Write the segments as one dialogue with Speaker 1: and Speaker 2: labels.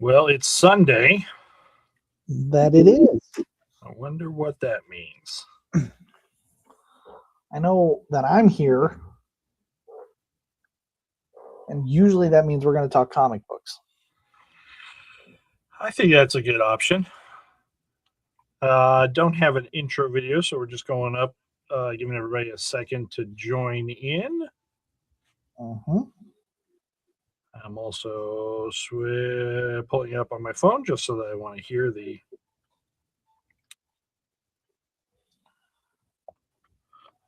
Speaker 1: Well, it's Sunday.
Speaker 2: That it is.
Speaker 1: I wonder what that means.
Speaker 2: I know that I'm here, and usually that means we're going to talk comic books.
Speaker 1: I think that's a good option. Don't have an intro video, so we're just going up, giving everybody a second to join in.
Speaker 2: Mm-hmm.
Speaker 1: I'm also pulling it up on my phone just so that I want to hear the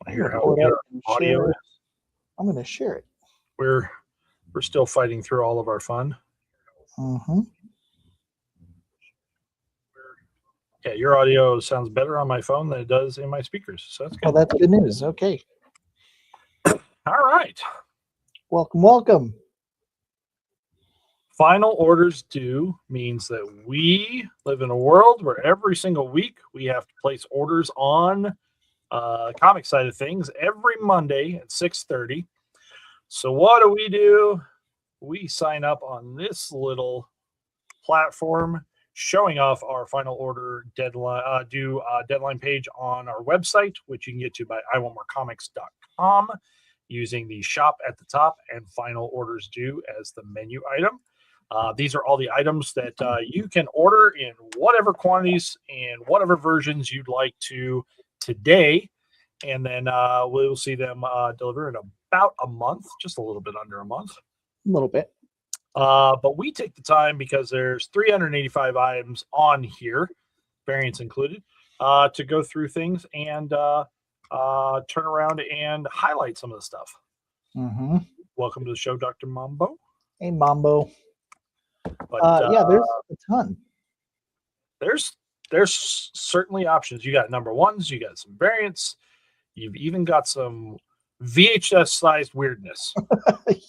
Speaker 1: how good our audio is.
Speaker 2: I'm going to share it.
Speaker 1: We're still fighting through all of our fun.
Speaker 2: Mm-hmm.
Speaker 1: Yeah, your audio sounds better on my phone than it does in my speakers. So that's good.
Speaker 2: Oh, that's good news. Okay.
Speaker 1: All right.
Speaker 2: Welcome.
Speaker 1: Final orders due means that we live in a world where every single week we have to place orders on comic side of things every Monday at 6:30. So what do? We sign up on this little platform showing off our final order deadline deadline page on our website, which you can get to by iwantmorecomics.com using the shop at the top and final orders due as the menu item. These are all the items that you can order in whatever quantities and whatever versions you'd like to today. And then we'll see them deliver in about a month, just a little bit under a month.
Speaker 2: A little bit.
Speaker 1: But we take the time because there's 385 items on here, variants included, to go through things and turn around and highlight some of the stuff.
Speaker 2: Mm-hmm.
Speaker 1: Welcome to the show, Dr. Mambo.
Speaker 2: Hey, Mambo. But yeah, there's a ton.
Speaker 1: There's certainly options. You got number ones, you got some variants, you've even got some VHS sized weirdness.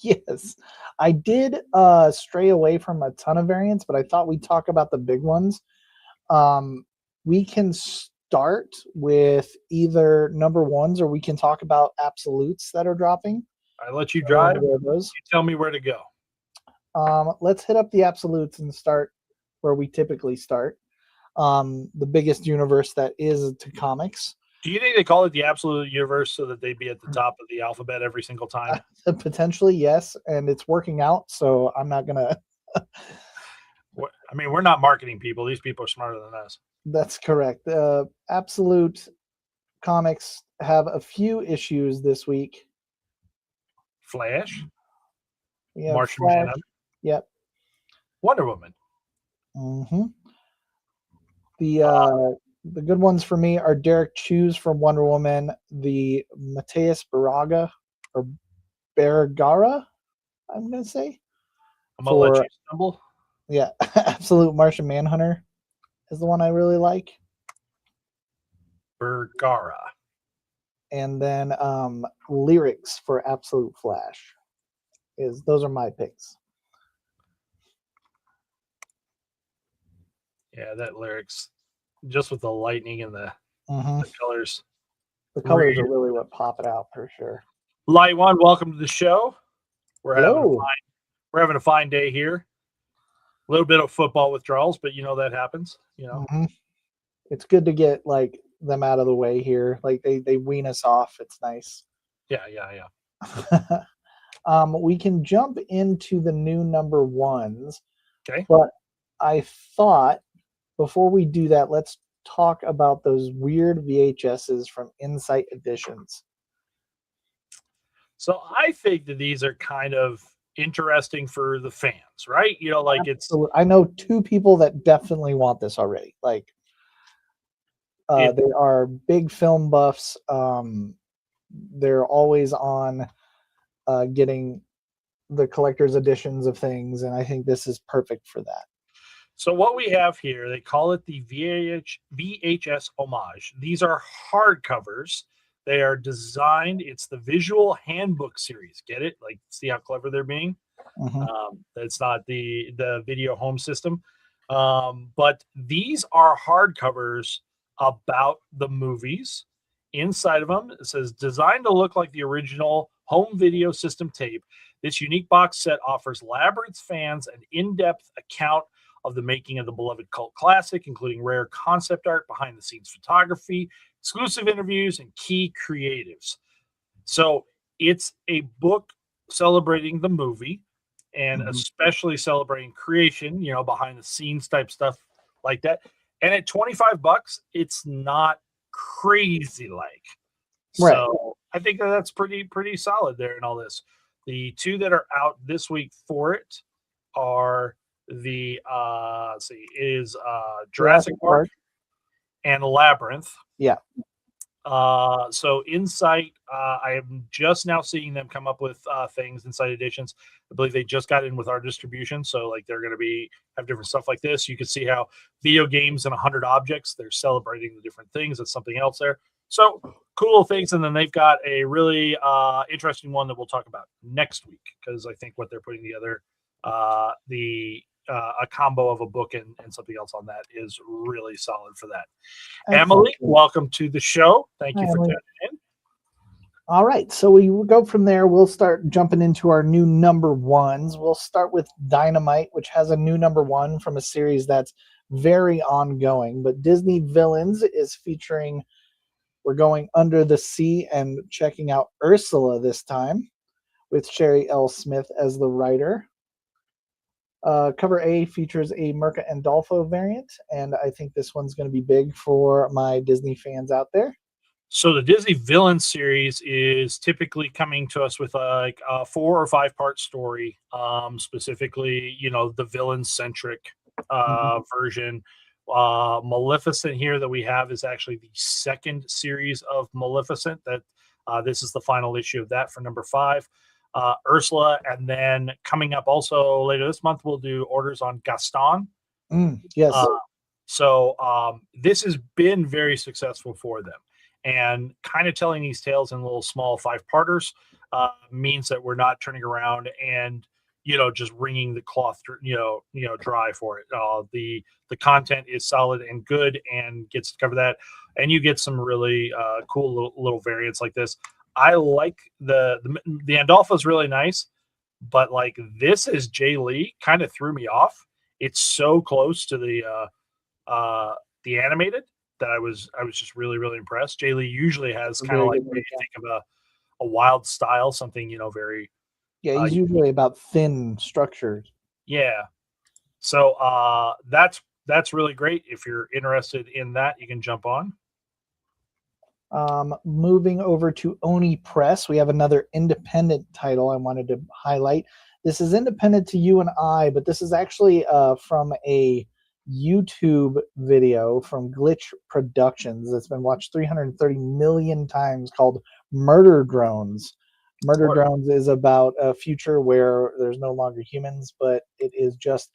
Speaker 2: Yes, I did stray away from a ton of variants, but I thought we'd talk about the big ones. We can start with either number ones, or we can talk about absolutes that are dropping.
Speaker 1: I let you drive. You tell me where to go.
Speaker 2: Let's hit up the absolutes and start where we typically start. The biggest universe that is to comics.
Speaker 1: Do you think they call it the absolute universe so that they'd be at the top of the alphabet every single time?
Speaker 2: Potentially, yes, and it's working out, so I'm not gonna.
Speaker 1: I mean, we're not marketing people. These people are smarter than us.
Speaker 2: That's correct. Absolute comics have a few issues this week.
Speaker 1: Flash.
Speaker 2: Yeah,
Speaker 1: Martian
Speaker 2: Flash.
Speaker 1: Manhunter.
Speaker 2: Yep.
Speaker 1: Wonder Woman.
Speaker 2: Mm-hmm. The good ones for me are Derek Chews from Wonder Woman, the Mateus Barraga or Bergara, I'm gonna say.
Speaker 1: I'm gonna let you stumble.
Speaker 2: Yeah, Absolute Martian Manhunter is the one I really like.
Speaker 1: Bergara.
Speaker 2: And then Lyrics for Absolute Flash. Those are my picks.
Speaker 1: Yeah, that Lyrics, just with the lightning and the colors.
Speaker 2: The colors are really what pop it out for sure.
Speaker 1: Light One, welcome to the show. We're having a fine day here. A little bit of football withdrawals, but you know that happens. You know,
Speaker 2: it's good to get like them out of the way here. Like they wean us off. It's nice.
Speaker 1: Yeah.
Speaker 2: We can jump into the new number ones.
Speaker 1: Okay.
Speaker 2: But I thought before we do that, let's talk about those weird VHSs from Insight Editions.
Speaker 1: So I think that these are kind of interesting for the fans, right? You know, like
Speaker 2: I know two people that definitely want this already. Like they are big film buffs. They're always on getting the collector's editions of things, and I think this is perfect for that.
Speaker 1: So what we have here, they call it the VHS homage. These are hardcovers. They are designed. It's the visual handbook series. Get it? Like, see how clever they're being? It's not the video home system. But these are hardcovers about the movies. Inside of them, it says, designed to look like the original home video system tape. This unique box set offers Labyrinth fans an in-depth account of the making of the beloved cult classic, including rare concept art, behind-the-scenes photography, exclusive interviews, and key creatives. So it's a book celebrating the movie and especially celebrating creation, behind the scenes type stuff like that. And at $25, it's not crazy like.
Speaker 2: Right.
Speaker 1: So I think that's pretty solid there in all this. The two that are out this week for it are the let's see, is Jurassic Park and Labyrinth.
Speaker 2: Yeah.
Speaker 1: So Insight, I am just now seeing them come up with things, Insight Editions. I believe they just got in with our distribution, so like they're going to have different stuff like this. You can see how video games and 100 objects, they're celebrating the different things. That's something else there. So cool things, and then they've got a really interesting one that we'll talk about next week, because I think what they're putting together, a combo of a book and something else on that is really solid for that. Excellent. Emily, welcome to the show. Thank you for tuning in.
Speaker 2: All right, so we will go from there. We'll start jumping into our new number ones. We'll start with Dynamite, which has a new number one from a series that's very ongoing. But Disney Villains is featuring, we're going under the sea and checking out Ursula this time, with Sherry L. Smith as the writer. Cover A features a Mirka and Dolfo variant, and I think this one's going to be big for my Disney fans out there.
Speaker 1: So the Disney Villain series is typically coming to us with like a 4 or 5 part story, specifically, the villain-centric version. Maleficent here that we have is actually the second series of Maleficent. That this is the final issue of that for number 5. Ursula, and then coming up also later this month, we'll do orders on Gaston.
Speaker 2: Yes.
Speaker 1: So this has been very successful for them, and kind of telling these tales in little small 5-parters means that we're not turning around and just wringing the cloth dry for it. The content is solid and good and gets to cover that, and you get some really cool little variants like this. I like the Andolfo is really nice, but like this is Jay Lee kind of threw me off. It's so close to the animated that I was just really, really impressed. Jay Lee usually has kind of like, you think of a wild style, something very.
Speaker 2: Yeah, he's usually about thin structures.
Speaker 1: Yeah, so that's really great. If you're interested in that, you can jump on.
Speaker 2: Moving over to Oni Press, we have another independent title I wanted to highlight. This is independent to you and I, but this is actually from a YouTube video from Glitch Productions that's been watched 330 million times, called Murder Drones. Murder Drones is about a future where there's no longer humans, but it is just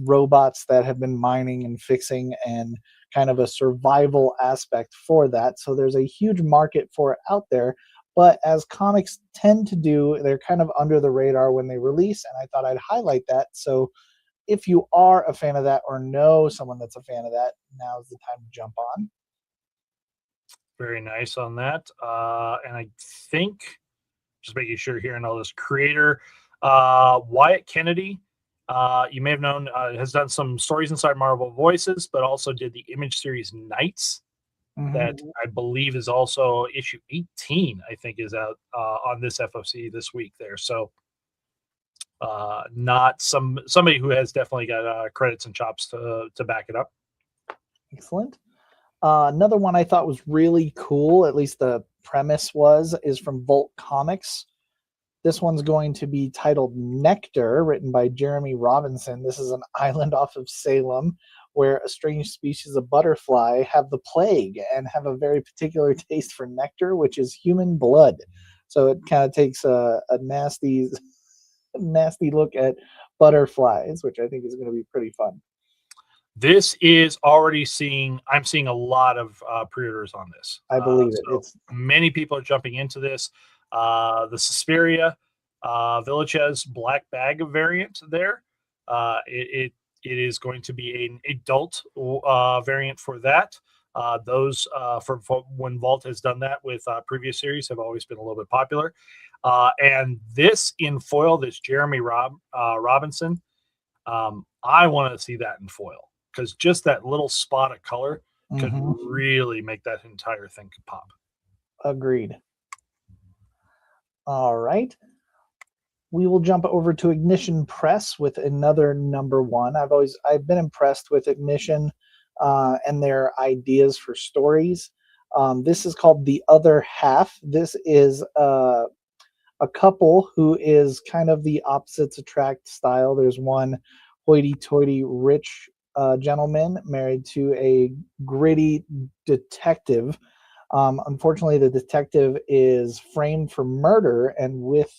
Speaker 2: robots that have been mining and fixing, and kind of a survival aspect for that. So there's a huge market for it out there, but as comics tend to do, they're kind of under the radar when they release, and I thought I'd highlight that. So if you are a fan of that or know someone that's a fan of that, now's the time to jump on.
Speaker 1: Very nice on that. And I think, just making sure here and all this, creator Wyatt Kennedy, you may have known, has done some stories inside Marvel Voices, but also did the Image series Knights, that I believe is also issue 18, I think, is out on this FOC this week there. So not somebody who has definitely got credits and chops to back it up.
Speaker 2: Excellent. Another one I thought was really cool, at least the premise is from Volt Comics. This one's going to be titled Nectar, written by Jeremy Robinson. This is an island off of Salem where a strange species of butterfly have the plague and have a very particular taste for nectar, which is human blood. So it kind of takes a nasty look at butterflies, which I think is going to be pretty fun.
Speaker 1: This is already I'm seeing a lot of pre-orders on this.
Speaker 2: I believe it.
Speaker 1: Many people are jumping into this. The Suspiria Villages Black Bag variant there. It is going to be an adult variant for that. Those for when Vault has done that with previous series have always been a little bit popular. And this in foil, this Jeremy Robinson, I want to see that in foil because just that little spot of color could
Speaker 2: Mhm.
Speaker 1: really make that entire thing pop.
Speaker 2: Agreed. All right. We will jump over to Ignition Press with another number one. I've been impressed with Ignition and their ideas for stories. This is called The Other Half. This is a couple who is kind of the opposites attract style. There's one hoity-toity rich gentleman married to a gritty detective. Unfortunately, the detective is framed for murder, and with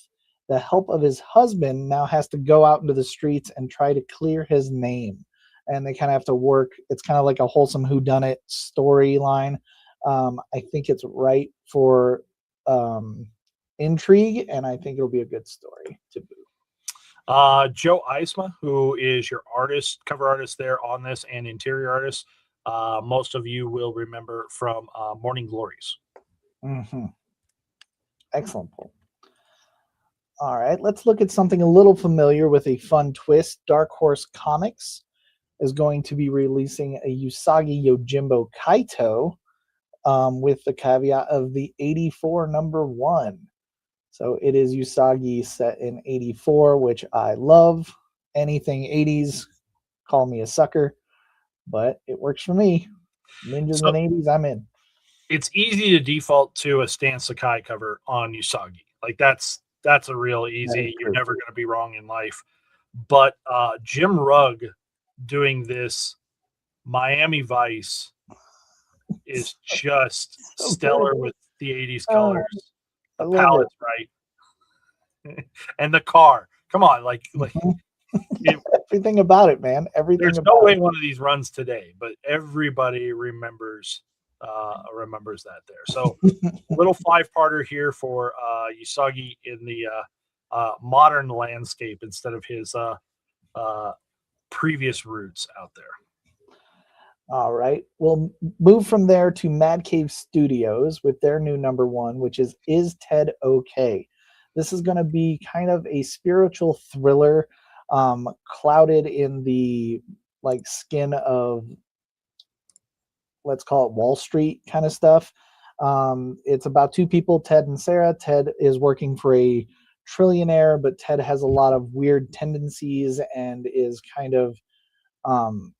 Speaker 2: the help of his husband, now has to go out into the streets and try to clear his name. And they kind of have to work. It's kind of like a wholesome whodunit storyline. I think it's right for intrigue, and I think it'll be a good story to boot.
Speaker 1: Joe Eisma, who is your cover artist there on this, and interior artist. Most of you will remember from Morning Glories.
Speaker 2: Mm-hmm. Excellent pull. All right, let's look at something a little familiar with a fun twist. Dark Horse Comics is going to be releasing a Usagi Yojimbo Kaito with the caveat of the 84 number one. So it is Usagi set in 84, which I love. Anything 80s, call me a sucker, but it works for me. Ninjas in 80s, I'm in.
Speaker 1: It's easy to default to a Stan Sakai cover on Usagi. Like that's a real easy. You're never going to be wrong in life. But Jim Rugg doing this Miami Vice is just stellar with the 80s colors. The palette's right. And the car. Come on, like
Speaker 2: everything about it, man. Everything.
Speaker 1: There's no way one of these runs today, but everybody remembers that there. So little 5-parter here for Usagi in the modern landscape instead of his previous roots out there.
Speaker 2: All right. We'll move from there to Mad Cave Studios with their new number one, which is Ted Okay? This is going to be kind of a spiritual thriller, clouded in the skin of, let's call it Wall Street kind of stuff. It's about two people, Ted and Sarah. Ted is working for a trillionaire, but Ted has a lot of weird tendencies and is kind of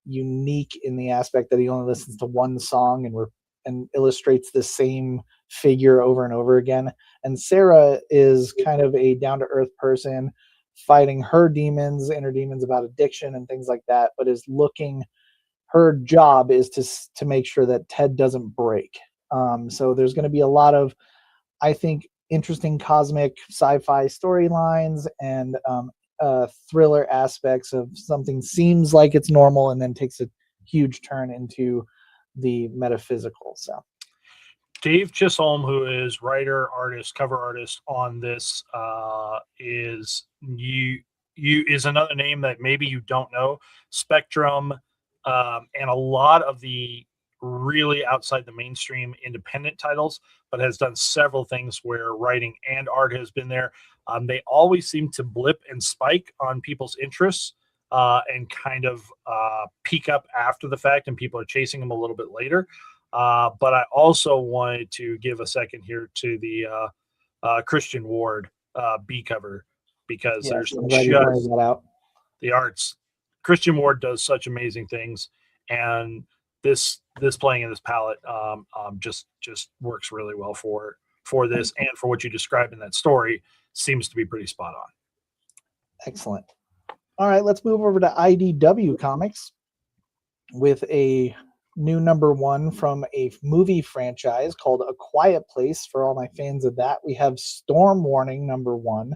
Speaker 2: unique in the aspect that he only listens to one song and illustrates the same figure over and over again. And Sarah is kind of a down-to-earth person fighting her demons, inner demons about addiction and things like that, but her job is to make sure that Ted doesn't break. So there's going to be a lot of, I think, interesting cosmic sci-fi storylines and thriller aspects of something seems like it's normal and then takes a huge turn into the metaphysical. So
Speaker 1: Dave Chisholm, who is writer, artist, cover artist on this, is another name that maybe you don't know. Spectrum, and a lot of the really outside the mainstream independent titles, but has done several things where writing and art has been there. They always seem to blip and spike on people's interests and kind of peak up after the fact, and people are chasing them a little bit later. But I also wanted to give a second here to the Christian Ward B cover, because there's just the arts. Christian Ward does such amazing things, and this playing in this palette just works really well for this, and for what you described in that story seems to be pretty spot on.
Speaker 2: Excellent. All right, let's move over to IDW Comics with a new number one from a movie franchise called A Quiet Place. For all my fans of that, we have Storm Warning number one.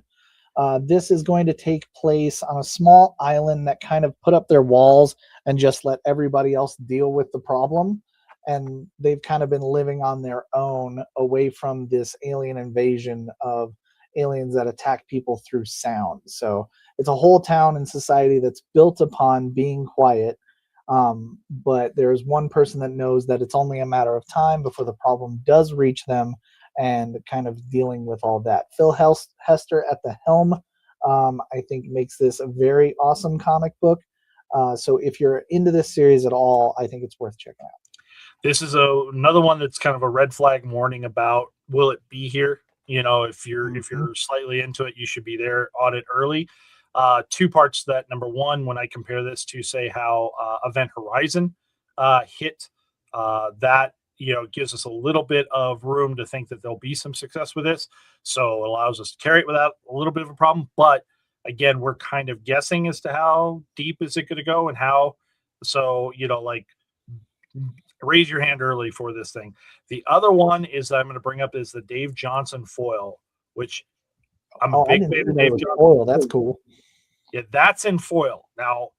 Speaker 2: This is going to take place on a small island that kind of put up their walls and just let everybody else deal with the problem. And they've kind of been living on their own away from this alien invasion of aliens that attack people through sound. So it's a whole town and society that's built upon being quiet. But there's one person that knows that it's only a matter of time before the problem does reach them, and kind of dealing with all that. Phil Hester at the helm. I think makes this a very awesome comic book. So if you're into this series at all, I think it's worth checking out.
Speaker 1: This is another one that's kind of a red flag warning about, will it be here? If you're slightly into it, you should be there on it early. Two parts to that. Number one, when I compare this to, say, how Event Horizon hit, that gives us a little bit of room to think that there'll be some success with this. So it allows us to carry it without a little bit of a problem. But again, we're kind of guessing as to how deep is it going to go and how. So raise your hand early for this thing. The other one is that I'm going to bring up is the Dave Johnson foil, which I'm a big fan of Dave Johnson.
Speaker 2: Foil. That's cool.
Speaker 1: Yeah, that's in foil. Now,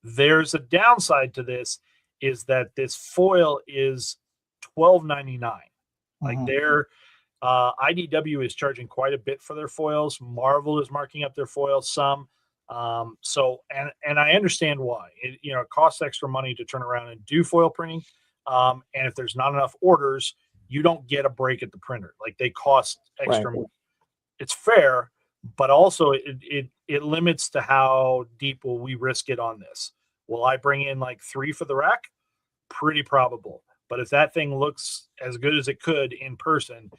Speaker 1: there's a downside to this, is that this foil is $12.99. Like their IDW is charging quite a bit for their foils. Marvel is marking up their foils some. So I understand why. It costs extra money to turn around and do foil printing. And if there's not enough orders, you don't get a break at the printer. Like they cost extra money. It's fair, but also it limits to how deep will we risk it on this. Will I bring in like 3 for the rack? Pretty probable. But if that thing looks as good as it could in person,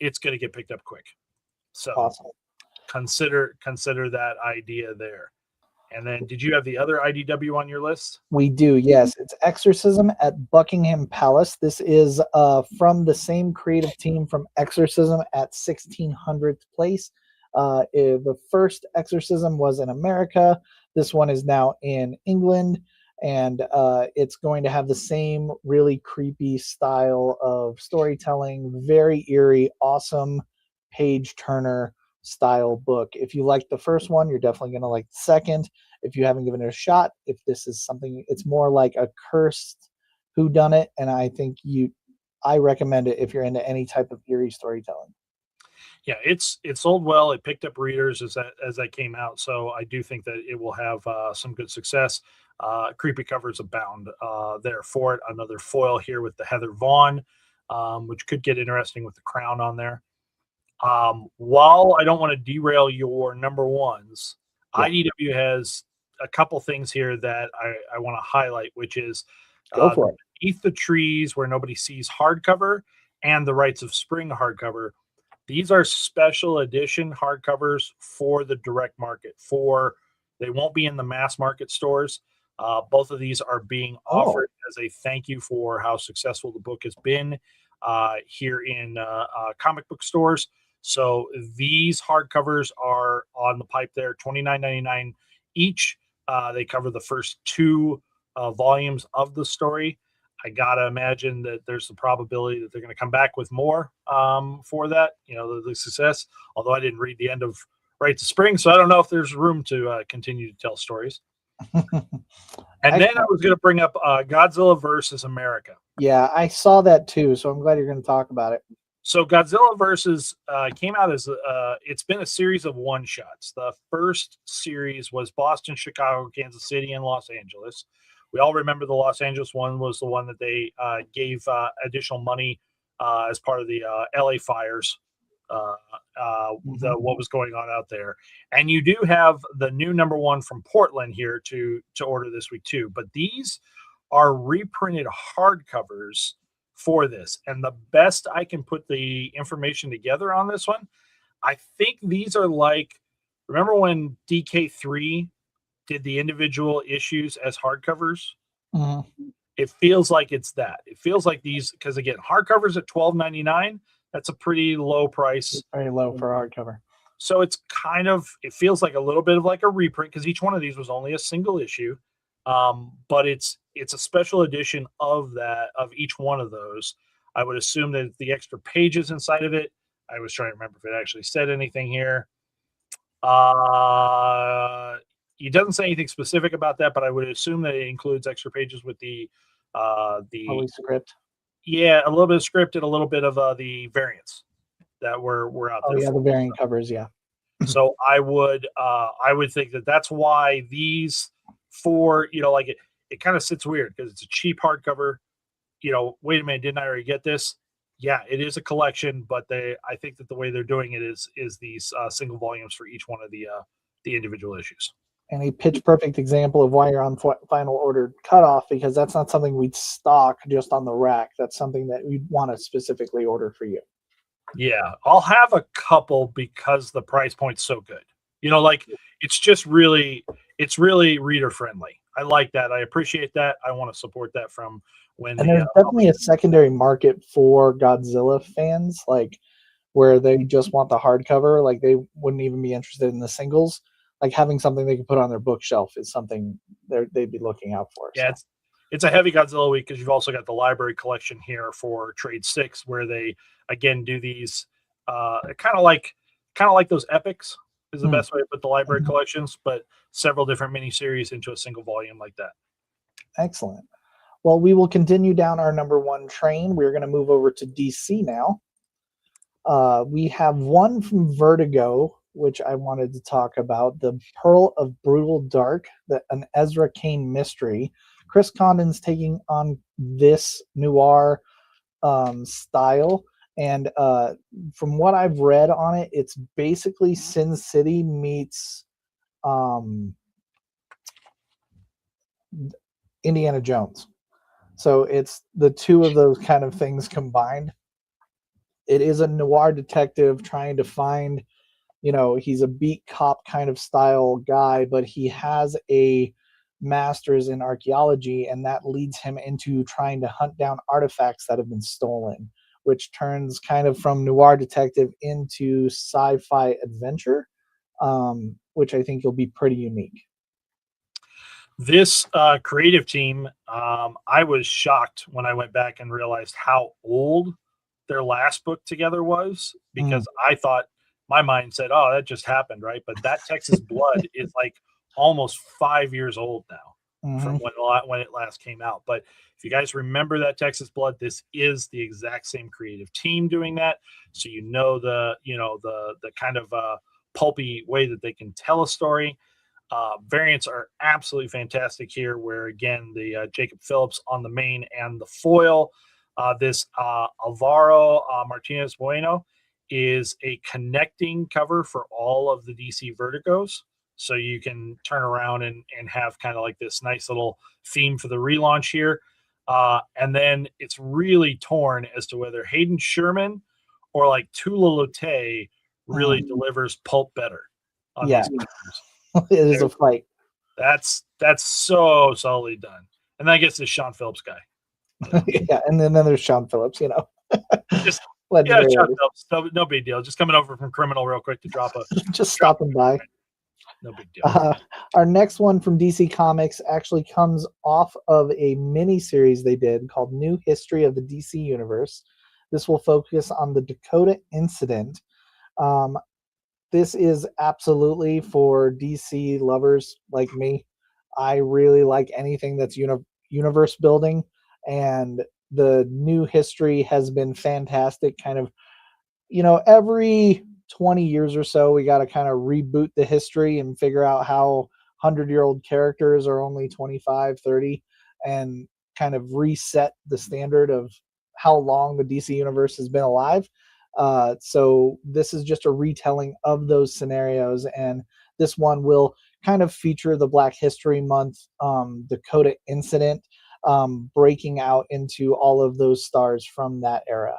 Speaker 1: it's going to get picked up quick. So
Speaker 2: awesome.
Speaker 1: Consider that idea there. And then, did you have the other IDW on your list?
Speaker 2: We do, yes. It's Exorcism at Buckingham Palace. This is from the same creative team from Exorcism at 1600th Place. The first Exorcism was in America. This one is now in England, and it's going to have the same really creepy style of storytelling, very eerie, awesome page turner style book. If you like the first one, you're definitely going to like the second. If you haven't given it a shot, if this is something, it's more like a cursed whodunit, and I recommend it if you're into any type of eerie storytelling.
Speaker 1: Yeah, it sold well. It picked up readers as that came out, so I do think that it will have some good success. Creepy covers abound there for it. Another foil here with the Heather Vaughn, which could get interesting with the crown on there. While I don't want to derail your number ones, IDW has a couple things here that I want to highlight, which is Beneath the Trees Where Nobody Sees hardcover and The Rites of Spring hardcover. These are special edition hardcovers for the direct market. They won't be in the mass market stores. Both of these are being offered as a thank you for how successful the book has been here in comic book stores. So these hardcovers are on the pipe there, $29.99 each. They cover the first 2 volumes of the story. I gotta imagine that there's the probability that they're going to come back with more for that, the success. Although I didn't read the end of Rites of Spring, so I don't know if there's room to continue to tell stories. And then I was going to bring up Godzilla versus America.
Speaker 2: Yeah, I saw that too, so I'm glad you're going to talk about it.
Speaker 1: So Godzilla versus came out as it's been a series of one-shots. The first series was Boston, Chicago, Kansas City, and Los Angeles. We all remember the Los Angeles one was the one that they gave additional money as part of the LA fires, what was going on out there. And you do have the new number one from Portland here to order this week too. But these are reprinted hardcovers for this. And the best I can put the information together on this one, I think these are like, remember when DK3 did the individual issues as hardcovers? It feels like it's that. It feels like these, because again, hardcovers at $12.99, that's a pretty low price.
Speaker 2: It's very low for a hardcover.
Speaker 1: So it's it feels like a little bit of like a reprint, because each one of these was only a single issue. But it's a special edition of each one of those. I would assume that the extra pages inside of it, I was trying to remember if it actually said anything here. It doesn't say anything specific about that, but I would assume that it includes extra pages with the
Speaker 2: script.
Speaker 1: Yeah, a little bit of script and a little bit of the variants that were out there.
Speaker 2: Oh yeah, the variant covers, yeah.
Speaker 1: So I would think that that's why these four, like it kind of sits weird because it's a cheap hardcover. Wait a minute, didn't I already get this? yeah, it is a collection, but I think that the way they're doing it is these single volumes for each one of the individual issues.
Speaker 2: And a pitch perfect example of why you're on final order cutoff, because that's not something we'd stock just on the rack. That's something that we'd want to specifically order for you.
Speaker 1: Yeah, I'll have a couple because the price point's so good. Like it's really reader friendly. I like that. I appreciate that. I want to support that from when
Speaker 2: And there's definitely a secondary market for Godzilla fans, like where they just want the hardcover, like they wouldn't even be interested in the singles. Like having something they can put on their bookshelf is something they'd be looking out for.
Speaker 1: Yeah,
Speaker 2: so.
Speaker 1: it's a heavy Godzilla week because you've also got the library collection here for Trade 6, where they again do these kind of like those epics is the best way to put the library collections, but several different miniseries into a single volume like that.
Speaker 2: Excellent. Well, we will continue down our number one train. We're going to move over to DC now. We have one from Vertigo, which I wanted to talk about, the Pearl of Brutal Dark, an Ezra Kane mystery. Chris Condon's taking on this noir style, and from what I've read on it, it's basically Sin City meets Indiana Jones. So it's the two of those kind of things combined. It is a noir detective trying to find, he's a beat cop kind of style guy, but he has a master's in archaeology, and that leads him into trying to hunt down artifacts that have been stolen, which turns kind of from noir detective into sci-fi adventure, which I think will be pretty unique.
Speaker 1: This creative team, I was shocked when I went back and realized how old their last book together was, because I thought, my mind said, oh, that just happened, right? But that Texas Blood is like almost 5 years old now from when it last came out. But if you guys remember that Texas Blood, this is the exact same creative team doing that. So the kind of pulpy way that they can tell a story. Variants are absolutely fantastic here, where again the Jacob Phillips on the main and the foil. This Alvaro Martinez Bueno is a connecting cover for all of the DC Vertigos. So you can turn around and have kind of like this nice little theme for the relaunch here. And then it's really torn as to whether Hayden Sherman or like Tula Lotay really delivers pulp better on these covers.
Speaker 2: It is a fight.
Speaker 1: That's so solidly done. And then I guess this Sean Phillips guy.
Speaker 2: Yeah, and then there's Sean Phillips,
Speaker 1: Just Sean Phillips, no big deal. Just coming over from Criminal real quick to drop a
Speaker 2: just stopping by.
Speaker 1: No big deal.
Speaker 2: Our next one from DC Comics actually comes off of a mini series they did called New History of the DC Universe. This will focus on the Dakota Incident. This is absolutely for DC lovers like me. I really like anything that's universe building, and the New History has been fantastic. Kind of, every 20 years or so, we got to kind of reboot the history and figure out how 100-year-old characters are only 25, 30, and kind of reset the standard of how long the DC universe has been alive. So this is just a retelling of those scenarios, and this one will kind of feature the Black History Month Dakota Incident, breaking out into all of those stars from that era.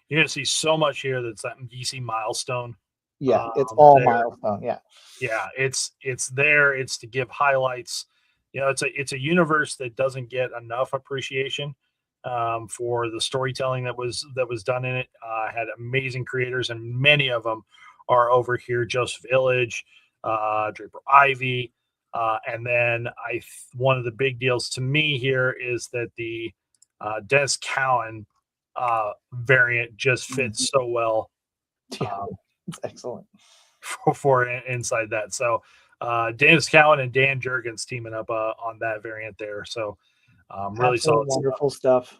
Speaker 1: You're going to see so much here that's that DC milestone.
Speaker 2: Yeah, it's all there. Milestone.
Speaker 1: Yeah, it's there. It's to give highlights. It's a universe that doesn't get enough appreciation for the storytelling that was done in it. Had amazing creators, and many of them are over here. Joseph Illidge, Draper Ivy, and then one of the big deals to me here is that the Dennis Cowan variant just fits so well.
Speaker 2: Yeah, it's excellent
Speaker 1: for inside that. So Dennis Cowan and Dan Jurgens teaming up on that variant there. So really solid,
Speaker 2: wonderful stuff.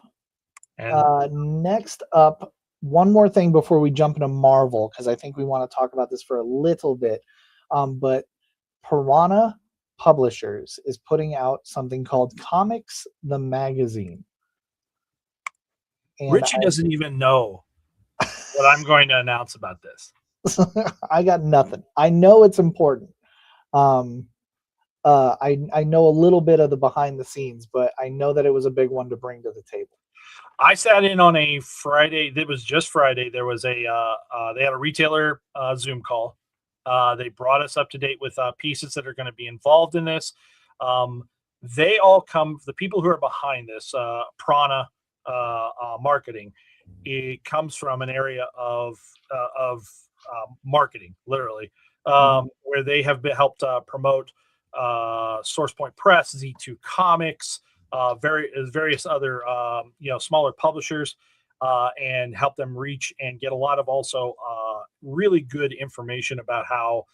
Speaker 2: And next up, one more thing before we jump into Marvel, because I think we want to talk about this for a little bit. But Piranha Publishers is putting out something called Comics the Magazine. And
Speaker 1: Richie doesn't even know what I'm going to announce about this.
Speaker 2: I got nothing. I know it's important. I know a little bit of the behind the scenes, but I know that it was a big one to bring to the table.
Speaker 1: I sat in on a Friday. It was just Friday. There was they had a retailer Zoom call. They brought us up to date with pieces that are going to be involved in this. They all come, the people who are behind this, Prana marketing. It comes from an area of marketing, literally, where they have been helped promote SourcePoint Press, Z2 Comics, various other smaller publishers, and help them reach and get a lot of also really good information about how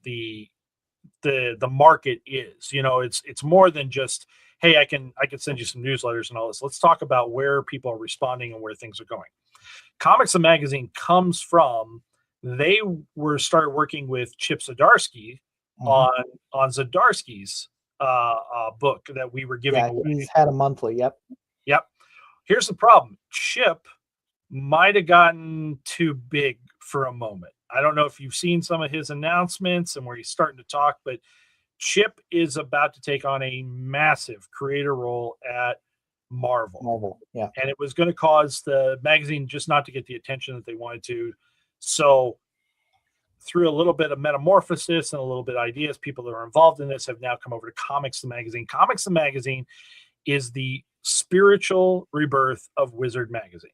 Speaker 1: the market is. It's more than just, hey, I can send you some newsletters and all this. Let's talk about where people are responding and where things are going. Comics and Magazine comes from, they started working with Chip Zdarsky on Zdarsky's book that we were giving away.
Speaker 2: He's had a monthly. Yep.
Speaker 1: Here's the problem. Chip might have gotten too big for a moment. I don't know if you've seen some of his announcements and where he's starting to talk, but Chip is about to take on a massive creator role at Marvel.
Speaker 2: Yeah.
Speaker 1: And it was going to cause the magazine just not to get the attention that they wanted to. So through a little bit of metamorphosis and a little bit of ideas, people that are involved in this have now come over to Comics the Magazine. Comics the Magazine is the spiritual rebirth of Wizard Magazine.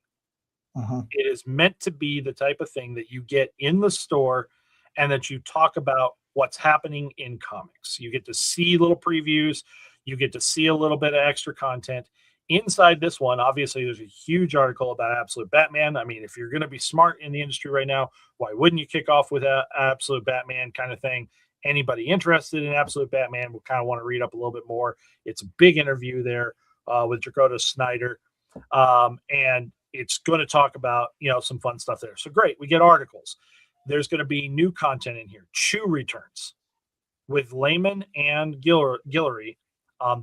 Speaker 1: It is meant to be the type of thing that you get in the store and that you talk about what's happening in comics. You get to see little previews. You get to see a little bit of extra content. Inside this one, obviously, there's a huge article about Absolute Batman. I mean, if you're going to be smart in the industry right now, why wouldn't you kick off with an Absolute Batman kind of thing? Anybody interested in Absolute Batman will kind of want to read up a little bit more. It's a big interview there with Dakota Snyder. And it's going to talk about, some fun stuff there. So great. We get articles. There's going to be new content in here. Chew returns with Layman and Guillory.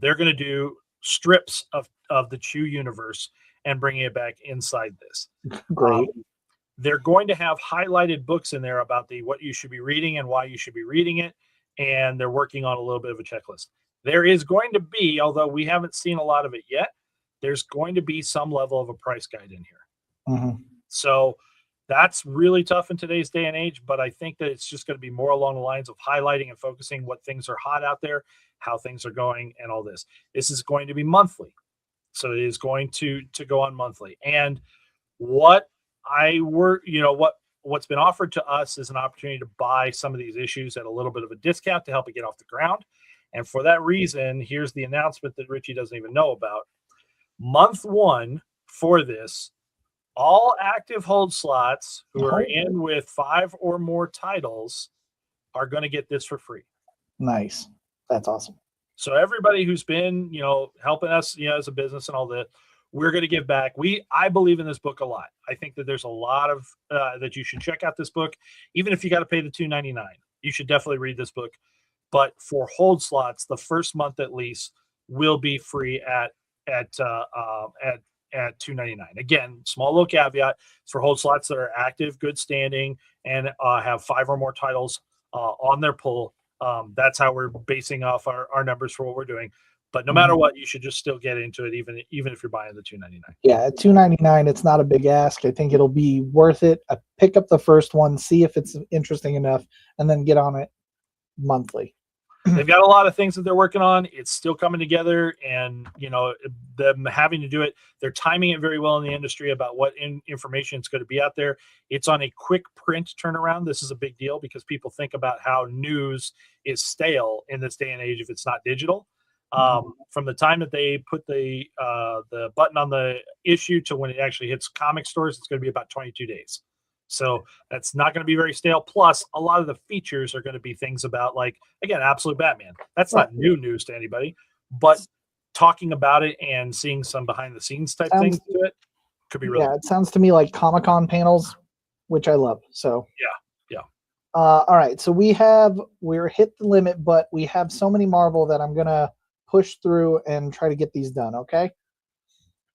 Speaker 1: They're going to do strips of the Chew universe and bringing it back inside this.
Speaker 2: Great.
Speaker 1: They're going to have highlighted books in there about what you should be reading and why you should be reading it. And they're working on a little bit of a checklist. There is going to be, although we haven't seen a lot of it yet, there's going to be some level of a price guide in here. So that's really tough in today's day and age, but I think that it's just going to be more along the lines of highlighting and focusing what things are hot out there, how things are going, and all this. This is going to be monthly. So it is going to go on monthly. And what's been offered to us is an opportunity to buy some of these issues at a little bit of a discount to help it get off the ground. And for that reason, here's the announcement that Richie doesn't even know about. Month 1 for this, all active hold slots who are in with 5 or more titles are going to get this for free.
Speaker 2: Nice. That's awesome.
Speaker 1: So everybody who's been, helping us, as a business and all that, we're going to give back. I believe in this book a lot. I think that there's a lot of that you should check out this book, even if you got to pay the $2.99. You should definitely read this book. But for hold slots, the first month at least will be free at $2.99. Again, small little caveat. It's for hold slots that are active, good standing, and have 5 or more titles on their pull. That's how we're basing off our numbers for what we're doing. But no matter what, you should just still get into it, even if you're buying the $2.99.
Speaker 2: Yeah, at $2.99, it's not a big ask. I think it'll be worth it. Pick up the first one, see if it's interesting enough, and then get on it monthly.
Speaker 1: They've got a lot of things that they're working on. It's still coming together, and them having to do it, they're timing it very well in the industry about what information is going to be out there. It's on a quick print turnaround. This is a big deal because people think about how news is stale in this day and age if it's not digital. From the time that they put the button on the issue to when it actually hits comic stores, it's going to be about 22 days. So that's not going to be very stale. Plus, a lot of the features are going to be things about, like, again, Absolute Batman. That's not new news to anybody, but talking about it and seeing some behind the scenes type things to it could be really
Speaker 2: cool. It sounds to me like Comic-Con panels, which I love. So
Speaker 1: yeah.
Speaker 2: All right, so we're hit the limit, but we have so many Marvel that I'm gonna push through and try to get these done. Okay.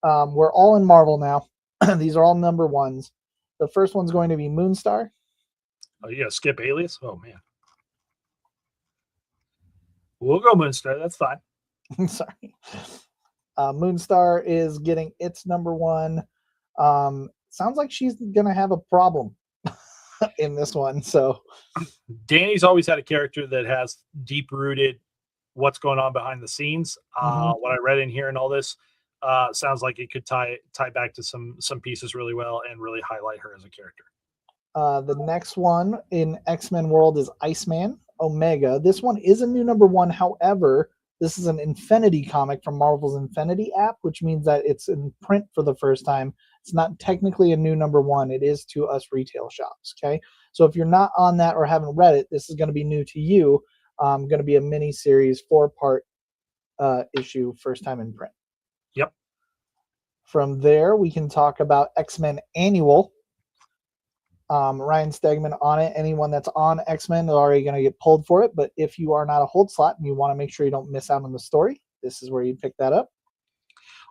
Speaker 2: We're all in Marvel now. These are all number ones. The first one's going to be Moonstar.
Speaker 1: Oh, yeah, skip Alias? Oh, man. We'll go Moonstar. That's fine.
Speaker 2: Sorry. Moonstar is getting its number one. Sounds like she's going to have a problem in this one. So
Speaker 1: Danny's always had a character that has deep-rooted what's going on behind the scenes. What I read in here and all this sounds like it could tie back to some pieces really well and really highlight her as a character.
Speaker 2: The next one in X-Men world is Iceman Omega. This one is a new number one. However, this is an Infinity comic from Marvel's Infinity app, which means that it's in print for the first time. It's not technically a new number one. It is to us retail shops. Okay. So if you're not on that or haven't read it, this is going to be new to you. Going to be a mini series, 4-part issue, first time in print.
Speaker 1: Yep.
Speaker 2: From there, we can talk about X-Men Annual. Ryan Stegman on it. Anyone that's on X-Men is already going to get pulled for it. But if you are not a hold slot and you want to make sure you don't miss out on the story, this is where you pick that up.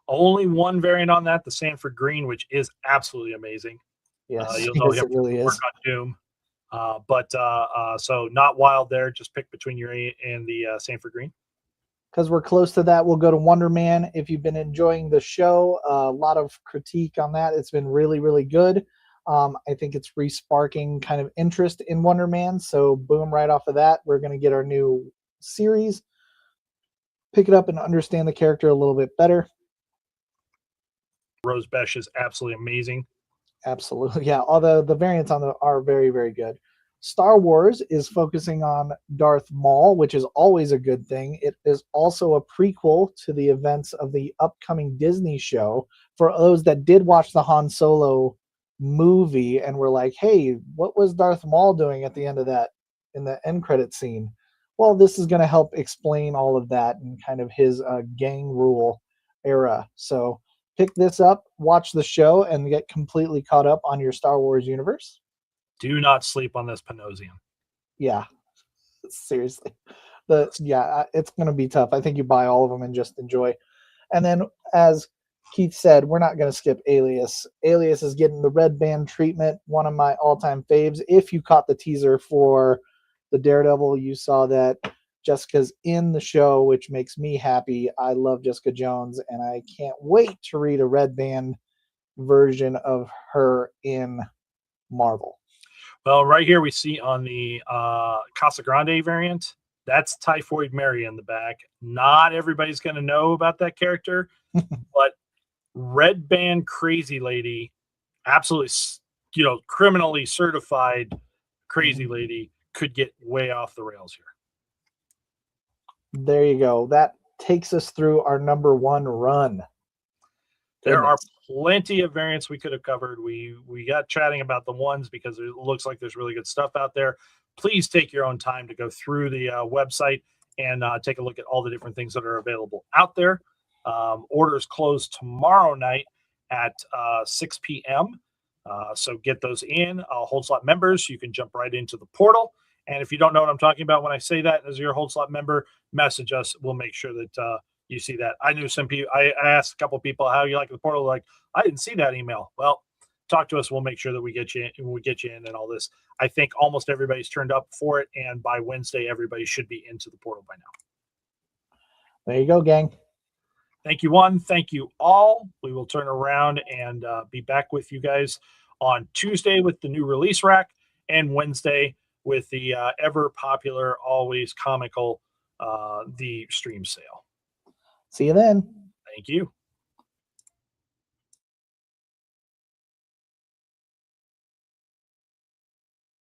Speaker 1: Only one variant on that, the Sanford Green, which is absolutely amazing.
Speaker 2: Yes,
Speaker 1: you'll know
Speaker 2: it really is.
Speaker 1: On Doom. So not wild there. Just pick between your and the Sanford Green.
Speaker 2: Because we're close to that, we'll go to Wonder Man. If you've been enjoying the show, a lot of critique on that. It's been really, really good. I think it's re-sparking kind of interest in Wonder Man. So boom, right off of that, we're going to get our new series. Pick it up and understand the character a little bit better.
Speaker 1: Rose Besh is absolutely amazing.
Speaker 2: Absolutely. Yeah. Although the variants on are very, very good. Star Wars is focusing on Darth Maul, which is always a good thing. It is also a prequel to the events of the upcoming Disney show. For those that did watch the Han Solo movie and were like, hey, what was Darth Maul doing at the end of that in the end credit scene? Well, this is going to help explain all of that and kind of his gang rule era. So pick this up, watch the show, and get completely caught up on your Star Wars universe.
Speaker 1: Do not sleep on this Panosian.
Speaker 2: Yeah, seriously. It's going to be tough. I think you buy all of them and just enjoy. And then, as Keith said, we're not going to skip Alias. Alias is getting the red band treatment, one of my all-time faves. If you caught the teaser for the Daredevil, you saw that Jessica's in the show, which makes me happy. I love Jessica Jones, and I can't wait to read a red band version of her in Marvel.
Speaker 1: Well, right here we see on the Casa Grande variant, that's Typhoid Mary in the back. Not everybody's going to know about that character, but red band crazy lady, absolutely, criminally certified crazy lady could get way off the rails here.
Speaker 2: There you go. That takes us through our number one run.
Speaker 1: There are plenty of variants we could have covered. We got chatting about the ones because it looks like there's really good stuff out there. Please take your own time to go through the website and take a look at all the different things that are available out there. Orders close tomorrow night at 6 p.m. So get those in. Hold slot members, you can jump right into the portal. And if you don't know what I'm talking about when I say that, as your hold slot member, message us. We'll make sure that you see that. I knew some people. I asked a couple people how you like the portal. Like, I didn't see that email. Well, talk to us. We'll make sure that we get you in and all this. I think almost everybody's turned up for it, and by Wednesday, everybody should be into the portal by now.
Speaker 2: There you go, gang.
Speaker 1: Thank you, one. Thank you all. We will turn around and be back with you guys on Tuesday with the new release rack, and Wednesday with the ever popular, always comical, the stream sale.
Speaker 2: See you then.
Speaker 1: Thank you.